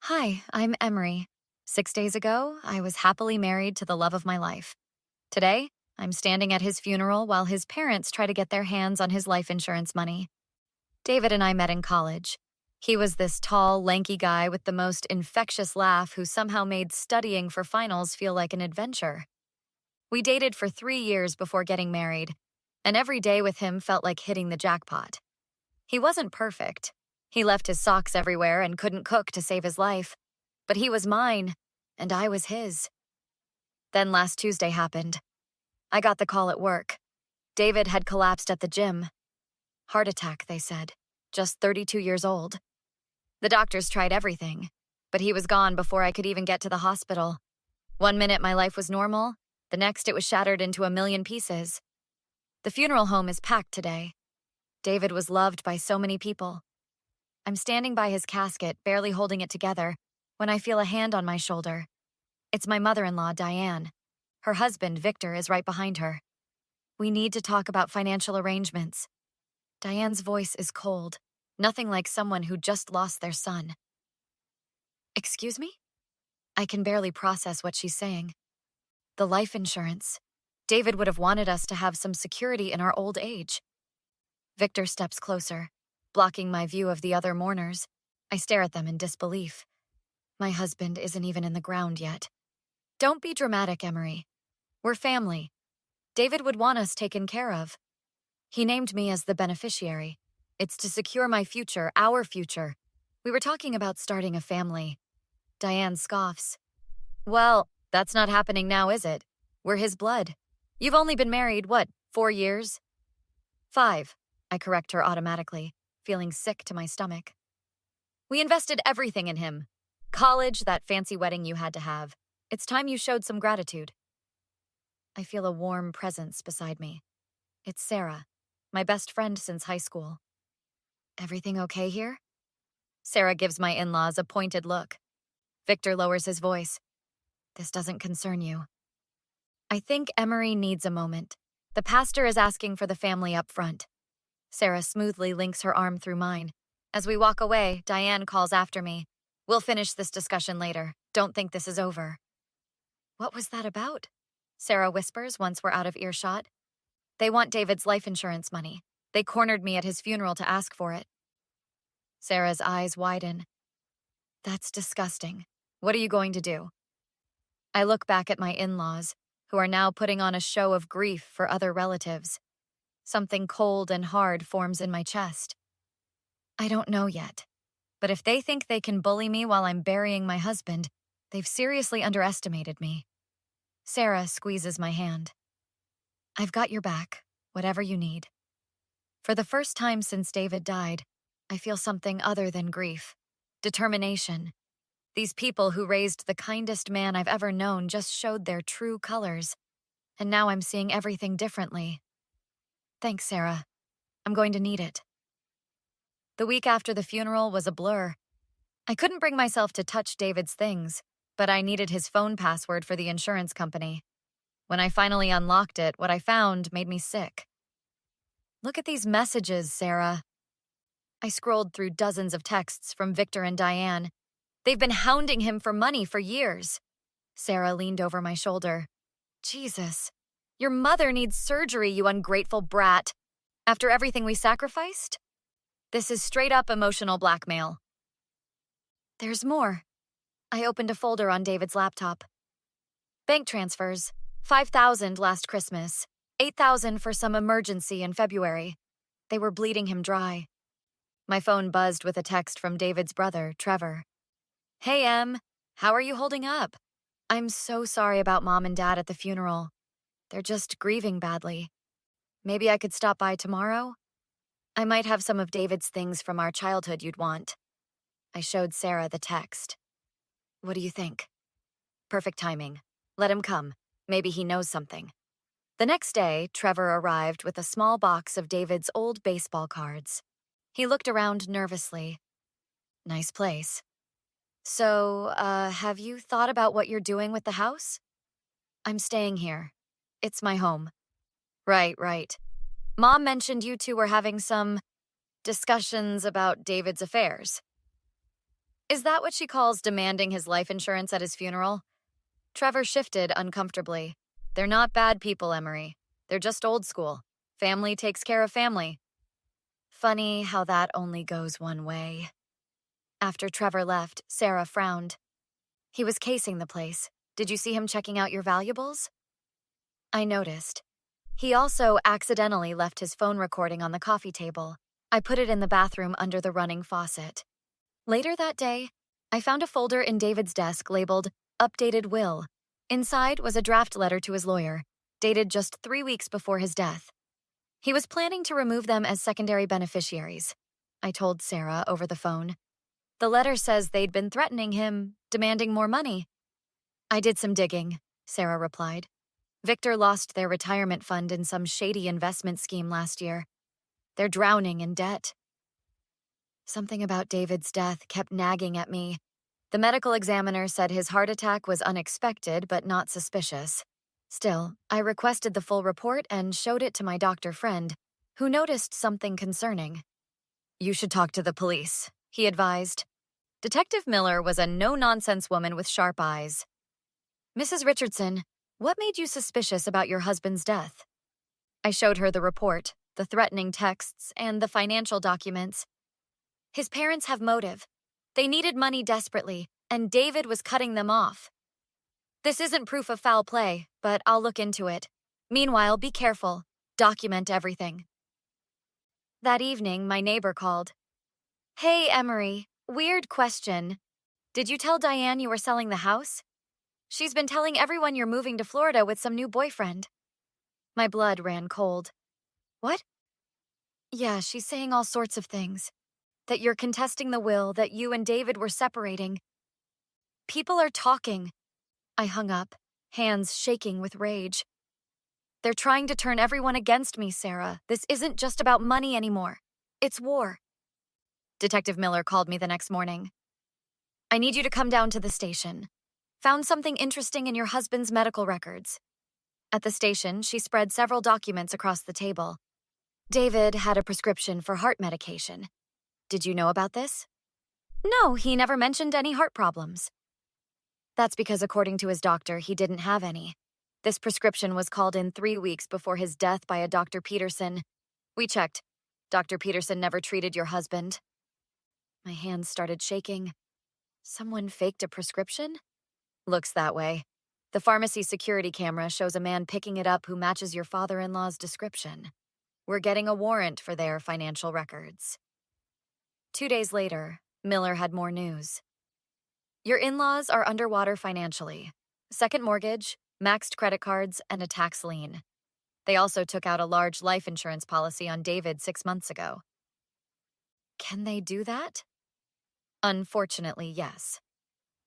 Hi, I'm Emery. 6 days ago, I was happily married to the love of my life. Today, I'm standing at his funeral while his parents try to get their hands on his life insurance money. David and I met in college. He was this tall, lanky guy with the most infectious laugh who somehow made studying for finals feel like an adventure. We dated for 3 years before getting married, and every day with him felt like hitting the jackpot. He wasn't perfect. He left his socks everywhere and couldn't cook to save his life. But he was mine, and I was his. Then last Tuesday happened. I got the call at work. David had collapsed at the gym. Heart attack, they said. Just 32 years old. The doctors tried everything, but he was gone before I could even get to the hospital. One minute my life was normal, the next it was shattered into a million pieces. The funeral home is packed today. David was loved by so many people. I'm standing by his casket, barely holding it together, when I feel a hand on my shoulder. It's my mother-in-law, Diane. Her husband, Victor, is right behind her. We need to talk about financial arrangements. Diane's voice is cold, nothing like someone who just lost their son. Excuse me? I can barely process what she's saying. The life insurance. David would have wanted us to have some security in our old age. Victor steps closer, blocking my view of the other mourners. I stare at them in disbelief. My husband isn't even in the ground yet. Don't be dramatic, Emery. We're family. David would want us taken care of. He named me as the beneficiary. It's to secure my future, our future. We were talking about starting a family. Diane scoffs. Well, that's not happening now, is it? We're his blood. You've only been married, what, 4 years? 5, I correct her automatically, feeling sick to my stomach. We invested everything in him. College, that fancy wedding you had to have. It's time you showed some gratitude. I feel a warm presence beside me. It's Sarah, my best friend since high school. Everything okay here? Sarah gives my in-laws a pointed look. Victor lowers his voice. This doesn't concern you. I think Emery needs a moment. The pastor is asking for the family up front. Sarah smoothly links her arm through mine. As we walk away, Diane calls after me. We'll finish this discussion later. Don't think this is over. What was that about? Sarah whispers once we're out of earshot. They want David's life insurance money. They cornered me at his funeral to ask for it. Sarah's eyes widen. That's disgusting. What are you going to do? I look back at my in-laws, who are now putting on a show of grief for other relatives. Something cold and hard forms in my chest. I don't know yet, but if they think they can bully me while I'm burying my husband, they've seriously underestimated me. Sarah squeezes my hand. I've got your back, whatever you need. For the first time since David died, I feel something other than grief. Determination. These people who raised the kindest man I've ever known just showed their true colors, and now I'm seeing everything differently. Thanks, Sarah. I'm going to need it. The week after the funeral was a blur. I couldn't bring myself to touch David's things, but I needed his phone password for the insurance company. When I finally unlocked it, what I found made me sick. Look at these messages, Sarah. I scrolled through dozens of texts from Victor and Diane. They've been hounding him for money for years. Sarah leaned over my shoulder. Jesus, your mother needs surgery, you ungrateful brat. After everything we sacrificed? This is straight-up emotional blackmail. There's more. I opened a folder on David's laptop. Bank transfers. 5,000 last Christmas. 8,000 for some emergency in February. They were bleeding him dry. My phone buzzed with a text from David's brother, Trevor. Hey, Em. How are you holding up? I'm so sorry about Mom and Dad at the funeral. They're just grieving badly. Maybe I could stop by tomorrow? I might have some of David's things from our childhood you'd want. I showed Sarah the text. What do you think? Perfect timing. Let him come. Maybe he knows something. The next day, Trevor arrived with a small box of David's old baseball cards. He looked around nervously. Nice place. So, have you thought about what you're doing with the house? I'm staying here. It's my home. Right. Mom mentioned you two were having some discussions about David's affairs. Is that what she calls demanding his life insurance at his funeral? Trevor shifted uncomfortably. They're not bad people, Emery. They're just old school. Family takes care of family. Funny how that only goes one way. After Trevor left, Sarah frowned. He was casing the place. Did you see him checking out your valuables? I noticed. He also accidentally left his phone recording on the coffee table. I put it in the bathroom under the running faucet. Later that day, I found a folder in David's desk labeled Updated Will. Inside was a draft letter to his lawyer, dated just 3 weeks before his death. He was planning to remove them as secondary beneficiaries. I told Sarah over the phone. The letter says they'd been threatening him, demanding more money. I did some digging, Sarah replied. Victor lost their retirement fund in some shady investment scheme last year. They're drowning in debt. Something about David's death kept nagging at me. The medical examiner said his heart attack was unexpected but not suspicious. Still, I requested the full report and showed it to my doctor friend, who noticed something concerning. You should talk to the police, he advised. Detective Miller was a no-nonsense woman with sharp eyes. Mrs. Richardson, what made you suspicious about your husband's death? I showed her the report, the threatening texts, and the financial documents. His parents have motive. They needed money desperately, and David was cutting them off. This isn't proof of foul play, but I'll look into it. Meanwhile, be careful. Document everything. That evening, my neighbor called. Hey, Emery, weird question. Did you tell Diane you were selling the house? She's been telling everyone you're moving to Florida with some new boyfriend. My blood ran cold. What? Yeah, she's saying all sorts of things. That you're contesting the will, that you and David were separating. People are talking. I hung up, hands shaking with rage. They're trying to turn everyone against me, Sarah. This isn't just about money anymore. It's war. Detective Miller called me the next morning. I need you to come down to the station. Found something interesting in your husband's medical records. At the station, she spread several documents across the table. David had a prescription for heart medication. Did you know about this? No, he never mentioned any heart problems. That's because according to his doctor, he didn't have any. This prescription was called in 3 weeks before his death by a Dr. Peterson. We checked. Dr. Peterson never treated your husband. My hands started shaking. Someone faked a prescription? Looks that way. The pharmacy security camera shows a man picking it up who matches your father-in-law's description. We're getting a warrant for their financial records. 2 days later, Miller had more news. Your in-laws are underwater financially. Second mortgage, maxed credit cards, and a tax lien. They also took out a large life insurance policy on David 6 months ago. Can they do that? Unfortunately, yes.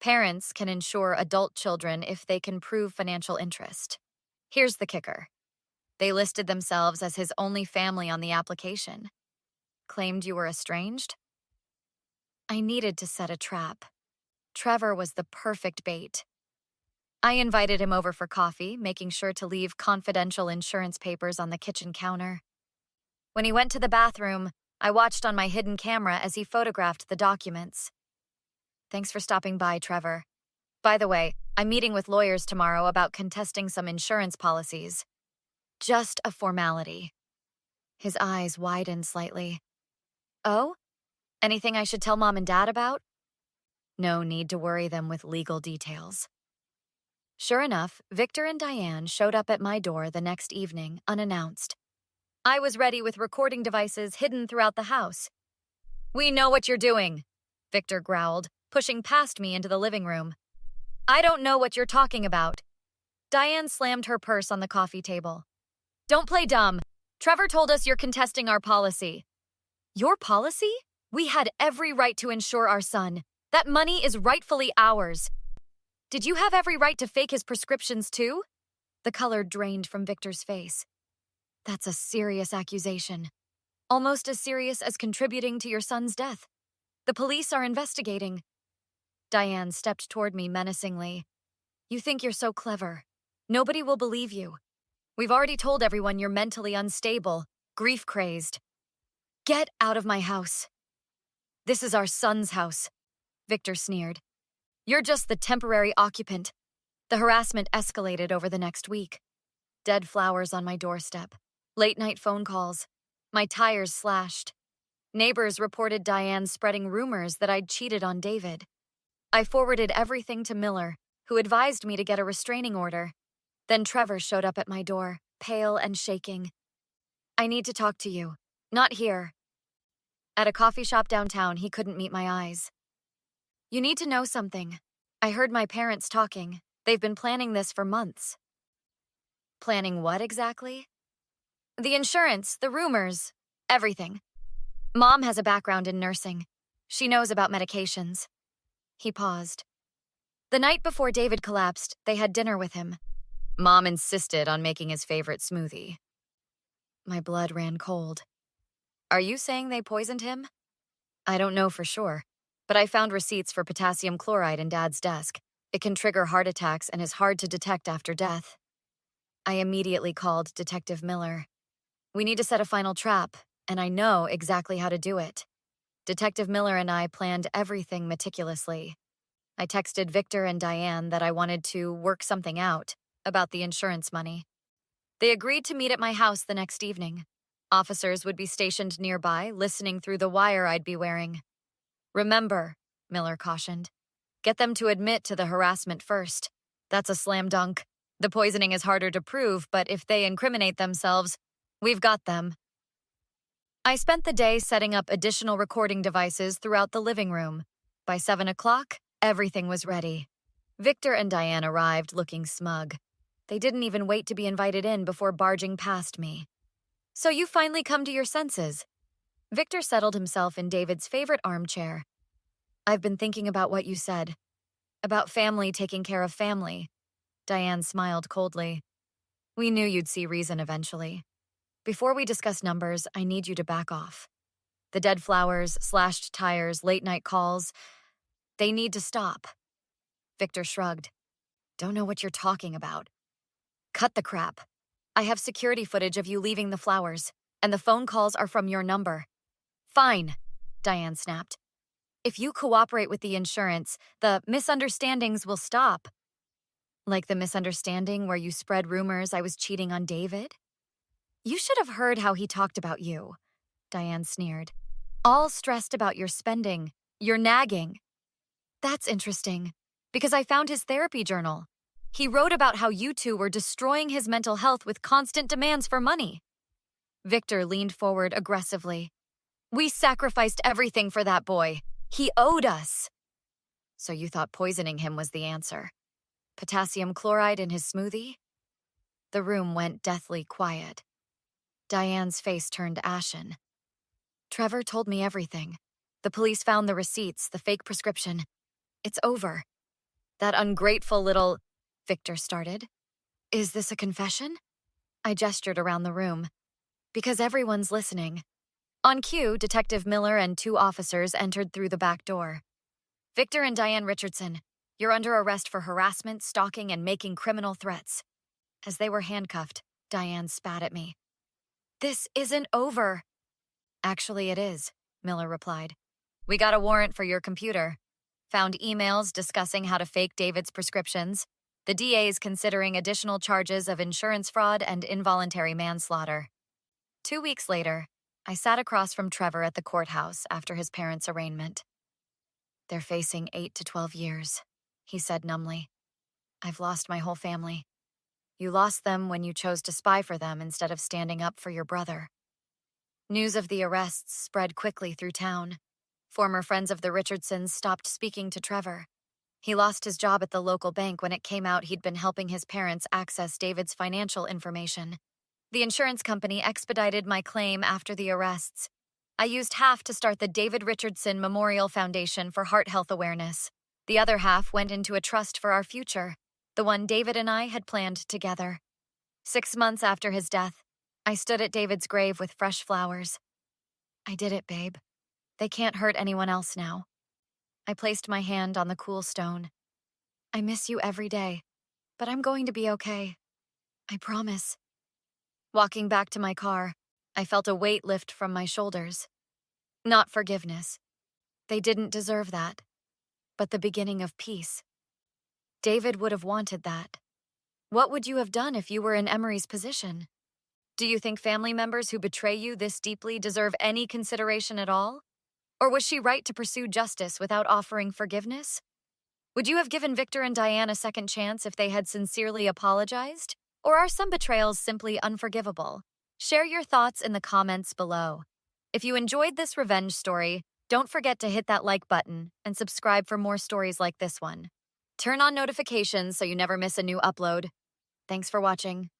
Parents can insure adult children if they can prove financial interest. Here's the kicker. They listed themselves as his only family on the application. Claimed you were estranged? I needed to set a trap. Trevor was the perfect bait. I invited him over for coffee, making sure to leave confidential insurance papers on the kitchen counter. When he went to the bathroom, I watched on my hidden camera as he photographed the documents. Thanks for stopping by, Trevor. By the way, I'm meeting with lawyers tomorrow about contesting some insurance policies. Just a formality. His eyes widened slightly. Oh? Anything I should tell Mom and Dad about? No need to worry them with legal details. Sure enough, Victor and Diane showed up at my door the next evening, unannounced. I was ready with recording devices hidden throughout the house. We know what you're doing, Victor growled, pushing past me into the living room. I don't know what you're talking about. Diane slammed her purse on the coffee table. Don't play dumb. Trevor told us you're contesting our policy. Your policy? We had every right to insure our son. That money is rightfully ours. Did you have every right to fake his prescriptions too? The color drained from Victor's face. That's a serious accusation. Almost as serious as contributing to your son's death. The police are investigating. Diane stepped toward me menacingly. You think you're so clever. Nobody will believe you. We've already told everyone you're mentally unstable, grief-crazed. Get out of my house. This is our son's house. Victor sneered. You're just the temporary occupant. The harassment escalated over the next week. Dead flowers on my doorstep. Late-night phone calls. My tires slashed. Neighbors reported Diane spreading rumors that I'd cheated on David. I forwarded everything to Miller, who advised me to get a restraining order. Then Trevor showed up at my door, pale and shaking. I need to talk to you. Not here. At a coffee shop downtown, he couldn't meet my eyes. You need to know something. I heard my parents talking. They've been planning this for months. Planning what exactly? The insurance, the rumors, everything. Mom has a background in nursing. She knows about medications. He paused. The night before David collapsed, they had dinner with him. Mom insisted on making his favorite smoothie. My blood ran cold. Are you saying they poisoned him? I don't know for sure, but I found receipts for potassium chloride in Dad's desk. It can trigger heart attacks and is hard to detect after death. I immediately called Detective Miller. We need to set a final trap, and I know exactly how to do it. Detective Miller and I planned everything meticulously. I texted Victor and Diane that I wanted to work something out about the insurance money. They agreed to meet at my house the next evening. Officers would be stationed nearby, listening through the wire I'd be wearing. Remember, Miller cautioned, get them to admit to the harassment first. That's a slam dunk. The poisoning is harder to prove, but if they incriminate themselves, we've got them. I spent the day setting up additional recording devices throughout the living room. By 7 o'clock, everything was ready. Victor and Diane arrived looking smug. They didn't even wait to be invited in before barging past me. So you finally come to your senses. Victor settled himself in David's favorite armchair. I've been thinking about what you said. About family taking care of family. Diane smiled coldly. We knew you'd see reason eventually. Before we discuss numbers, I need you to back off. The dead flowers, slashed tires, late-night calls, they need to stop. Victor shrugged. Don't know what you're talking about. Cut the crap. I have security footage of you leaving the flowers, and the phone calls are from your number. Fine, Diane snapped. If you cooperate with the insurance, the misunderstandings will stop. Like the misunderstanding where you spread rumors I was cheating on David? You should have heard how he talked about you, Diane sneered. All stressed about your spending, your nagging. That's interesting, because I found his therapy journal. He wrote about how you two were destroying his mental health with constant demands for money. Victor leaned forward aggressively. We sacrificed everything for that boy. He owed us. So you thought poisoning him was the answer? Potassium chloride in his smoothie? The room went deathly quiet. Diane's face turned ashen. Trevor told me everything. The police found the receipts, the fake prescription. It's over. That ungrateful little... Victor started. Is this a confession? I gestured around the room. Because everyone's listening. On cue, Detective Miller and 2 officers entered through the back door. Victor and Diane Richardson, you're under arrest for harassment, stalking, and making criminal threats. As they were handcuffed, Diane spat at me. This isn't over. Actually, it is, Miller replied. We got a warrant for your computer. Found emails discussing how to fake David's prescriptions. The DA's considering additional charges of insurance fraud and involuntary manslaughter. 2 weeks later, I sat across from Trevor at the courthouse after his parents' arraignment. They're facing 8 to 12 years, he said numbly. I've lost my whole family. You lost them when you chose to spy for them instead of standing up for your brother. News of the arrests spread quickly through town. Former friends of the Richardsons stopped speaking to Trevor. He lost his job at the local bank when it came out he'd been helping his parents access David's financial information. The insurance company expedited my claim after the arrests. I used half to start the David Richardson Memorial Foundation for heart health awareness. The other half went into a trust for our future, the one David and I had planned together. 6 months after his death, I stood at David's grave with fresh flowers. I did it, babe. They can't hurt anyone else now. I placed my hand on the cool stone. I miss you every day, but I'm going to be okay. I promise. Walking back to my car, I felt a weight lift from my shoulders. Not forgiveness. They didn't deserve that. but the beginning of peace. David would have wanted that. What would you have done if you were in Emery's position? Do you think family members who betray you this deeply deserve any consideration at all? Or was she right to pursue justice without offering forgiveness? Would you have given Victor and Diane a second chance if they had sincerely apologized? Or are some betrayals simply unforgivable? Share your thoughts in the comments below. If you enjoyed this revenge story, don't forget to hit that like button and subscribe for more stories like this one. Turn on notifications so you never miss a new upload. Thanks for watching.